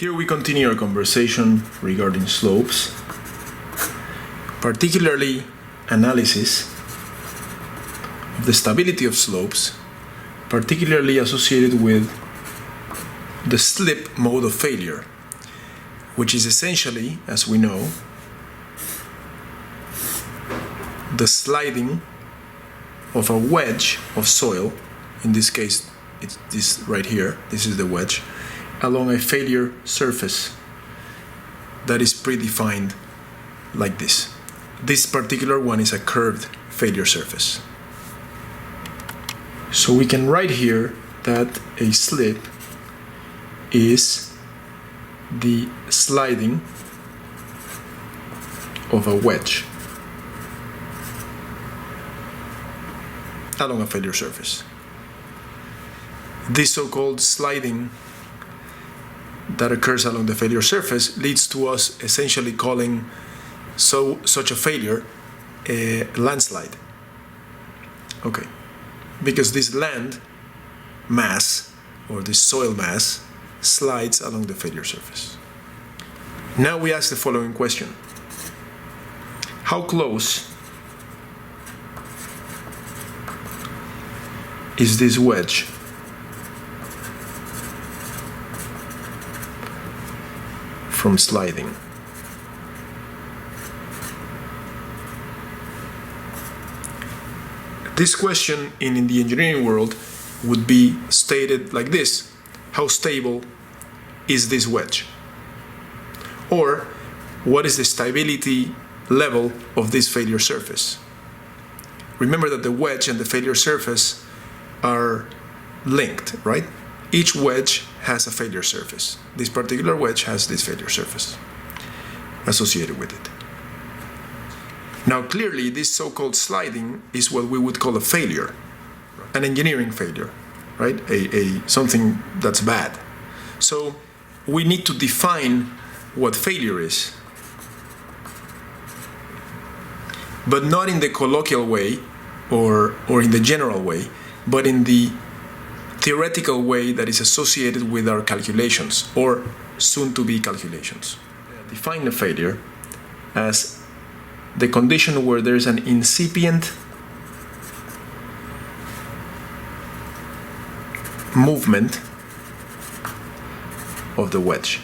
Here we continue our conversation regarding slopes, particularly analysis of the stability of slopes, particularly associated with the slip mode of failure, which is essentially, as we know, the sliding of a wedge of soil. In this case, it's this right here, this is the wedge, along a failure surface that is predefined like this. This particular one is a curved failure surface. So we can write here that a slip is the sliding of a wedge along a failure surface. This so-called sliding that occurs along the failure surface leads to us essentially calling such a failure a landslide. Okay, because this land mass or this soil mass slides along the failure surface. Now we ask the following question: how close is this wedge from sliding? This question in the engineering world would be stated like this: how stable is this wedge? Or what is the stability level of this failure surface? Remember that the wedge and the failure surface are linked, right? Each wedge has a failure surface. This particular wedge has this failure surface associated with it. Now clearly this so-called sliding is what we would call a failure, an engineering failure, right? Something that's bad. So we need to define what failure is, but not in the colloquial way or in the general way, but in the theoretical way that is associated with our calculations or soon-to-be calculations. Define a failure as the condition where there is an incipient movement of the wedge.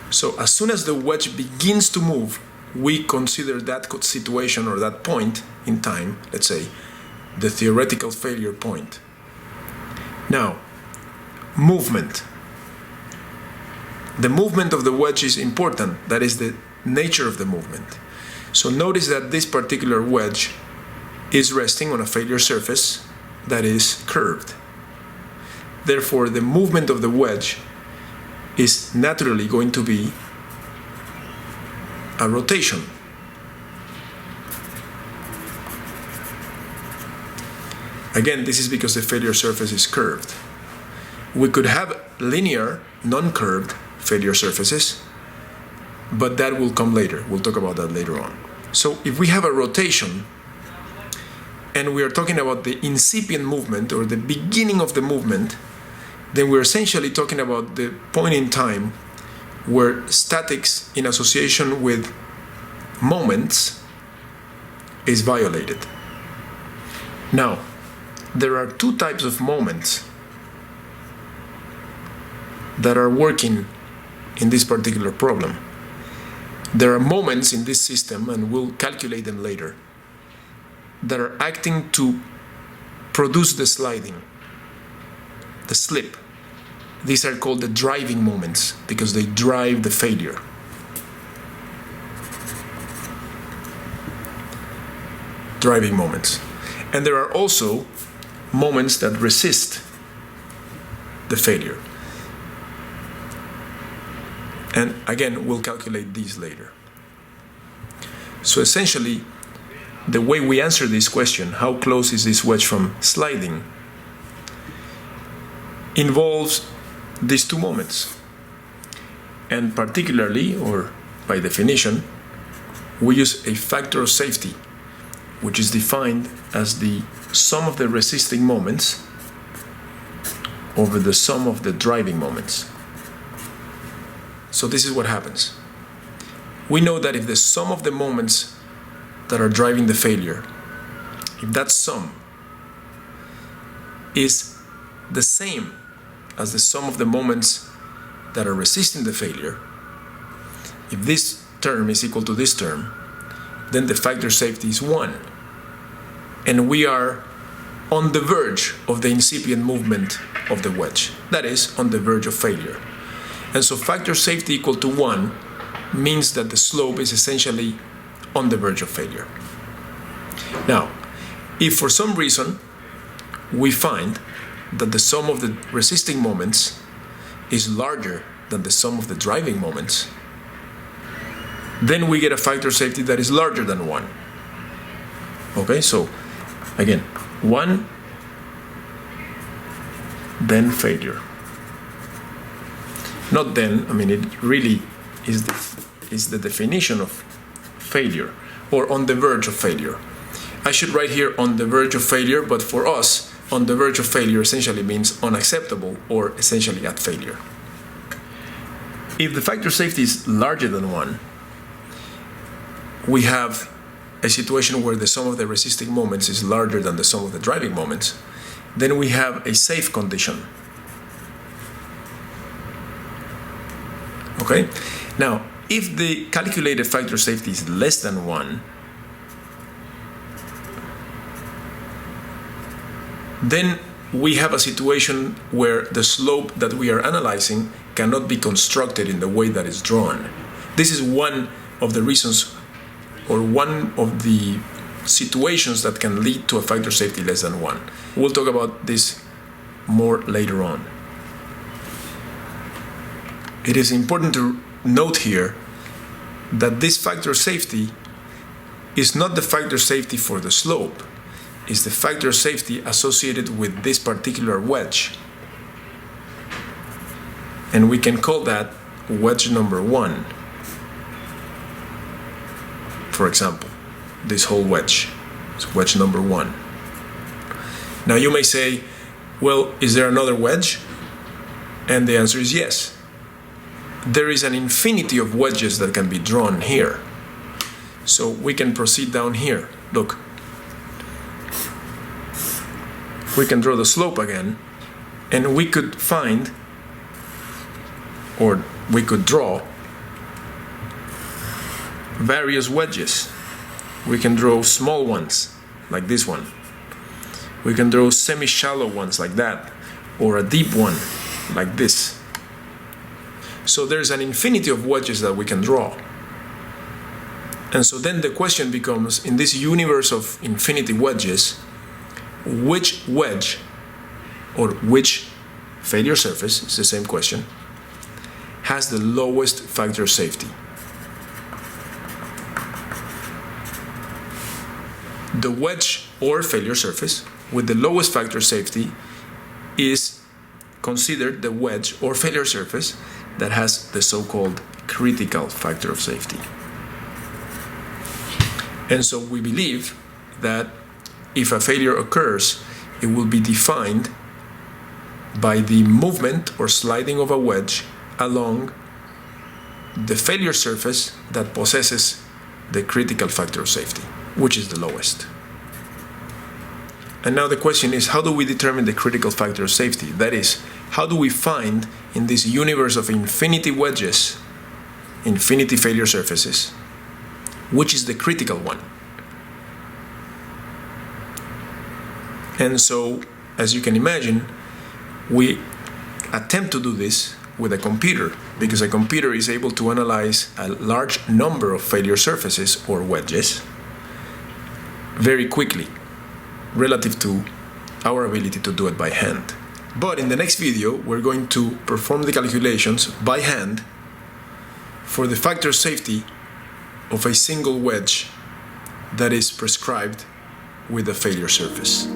So as soon as the wedge begins to move, we consider that situation or that point in time, let's say, the theoretical failure point. Now, movement. The movement of the wedge is important. That is the nature of the movement. So notice that this particular wedge is resting on a failure surface that is curved. Therefore, the movement of the wedge is naturally going to be a rotation. Again, this is because the failure surface is curved. We could have linear, non-curved failure surfaces, but that will come later. We'll talk about that later on. So if we have a rotation, and we are talking about the incipient movement or the beginning of the movement, then we're essentially talking about the point in time where statics in association with moments is violated. Now, there are two types of moments that are working in this particular problem. There are moments in this system, and we'll calculate them later, that are acting to produce the sliding, the slip. These are called the driving moments because they drive the failure. Driving moments. And there are also moments that resist the failure. And again, we'll calculate these later. So essentially, the way we answer this question, how close is this wedge from sliding, involves these two moments. And particularly, or by definition, we use a factor of safety, which is defined as the sum of the resisting moments over the sum of the driving moments. So this is what happens. We know that if the sum of the moments that are driving the failure, if that sum is the same as the sum of the moments that are resisting the failure, if this term is equal to this term, then the factor safety is 1. And we are on the verge of the incipient movement of the wedge. That is, on the verge of failure. And so factor safety equal to 1 means that the slope is essentially on the verge of failure. Now, if for some reason we find that the sum of the resisting moments is larger than the sum of the driving moments, then we get a factor safety that is larger than 1. Okay, so again, 1, then failure. Not then, I mean, it really is the definition of failure, or on the verge of failure. I should write here on the verge of failure, but for us, on the verge of failure essentially means unacceptable or essentially at failure. If the factor safety is larger than 1, we have a situation where the sum of the resisting moments is larger than the sum of the driving moments. Then we have a safe condition. Okay? Now, if the calculated factor safety is less than 1, then we have a situation where the slope that we are analyzing cannot be constructed in the way that is drawn. This is one of the reasons, or one of the situations that can lead to a factor safety less than 1. We'll talk about this more later on. It is important to note here that this factor safety is not the factor safety for the slope. It's the factor safety associated with this particular wedge. And we can call that wedge number 1. For example, this whole wedge is wedge number 1. Now you may say, well, is there another wedge? And the answer is yes. There is an infinity of wedges that can be drawn here. So we can proceed down here. Look. We can draw the slope again, and we could find, or we could draw, various wedges. We can draw small ones, like this one. We can draw semi-shallow ones like that, or a deep one, like this. So there's an infinity of wedges that we can draw. And so then the question becomes, in this universe of infinity wedges, which wedge or which failure surface, it's the same question, has the lowest factor safety? The wedge or failure surface with the lowest factor safety is considered the wedge or failure surface that has the so-called critical factor of safety. And so we believe that if a failure occurs, it will be defined by the movement or sliding of a wedge along the failure surface that possesses the critical factor of safety, which is the lowest. And now the question is, how do we determine the critical factor of safety? That is, how do we find in this universe of infinity wedges, infinity failure surfaces, which is the critical one? And so, as you can imagine, we attempt to do this with a computer, because a computer is able to analyze a large number of failure surfaces or wedges very quickly, relative to our ability to do it by hand. But in the next video, we're going to perform the calculations by hand for the factor safety of a single wedge that is prescribed with a failure surface.